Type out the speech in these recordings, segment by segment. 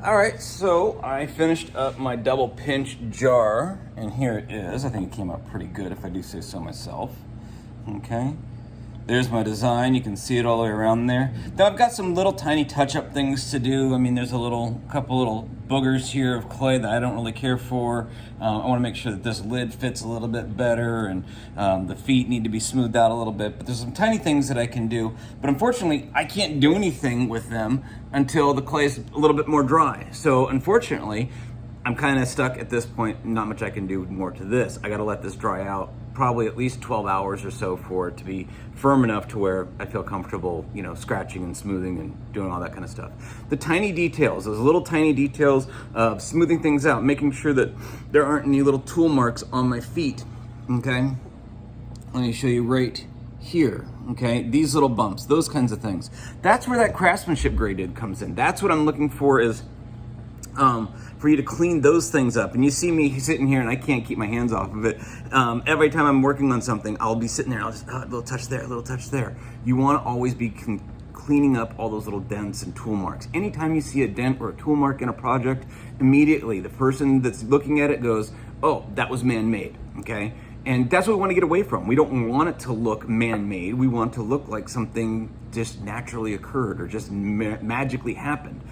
All right, so I finished up my double pinch jar, and here it is. I think it came out pretty good, if I do say so myself. Okay, there's my design. You can see it all the way around there. Now I've got some little tiny touch-up things to do. I mean, there's couple little boogers here of clay that I don't really care for. I want to make sure that this lid fits a little bit better, and the feet need to be smoothed out a little bit. But there's some tiny things that I can do. But unfortunately, I can't do anything with them until the clay is a little bit more dry. So unfortunately, I'm kind of stuck at this point. Not much I can do more to this. I got to let this dry out probably at least 12 hours or so for it to be firm enough to where I feel comfortable, scratching and smoothing and doing all that kind of stuff. The tiny details, those little tiny details of smoothing things out, making sure that there aren't any little tool marks on my feet, okay? Let me show you right here, okay? These little bumps, those kinds of things. That's where that craftsmanship graded comes in. That's what I'm looking for, is for you to clean those things up. And you see me sitting here and I can't keep my hands off of it. Every time I'm working on something, I'll be sitting there, I'll just, a little touch there, a little touch there. You want to always be cleaning up all those little dents and tool marks. Anytime you see a dent or a tool mark in a project, immediately the person that's looking at it goes, oh, that was man-made, okay? And that's what we want to get away from. We don't want it to look man-made. We want it to look like something just naturally occurred or just magically happened.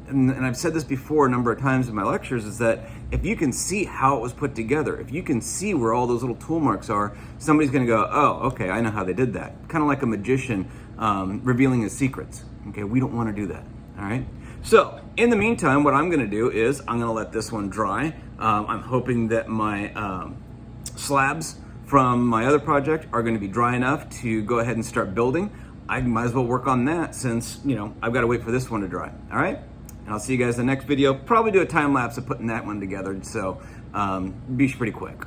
And I've said this before a number of times in my lectures, is that if you can see how it was put together, if you can see where all those little tool marks are, somebody's gonna go, oh, okay, I know how they did that. Kind of like a magician revealing his secrets. Okay, we don't wanna do that, all right? So, in the meantime, what I'm gonna do is I'm gonna let this one dry. I'm hoping that my slabs from my other project are gonna be dry enough to go ahead and start building. I might as well work on that since, I've gotta wait for this one to dry, all right? And I'll see you guys in the next video. Probably do a time lapse of putting that one together, so be pretty quick.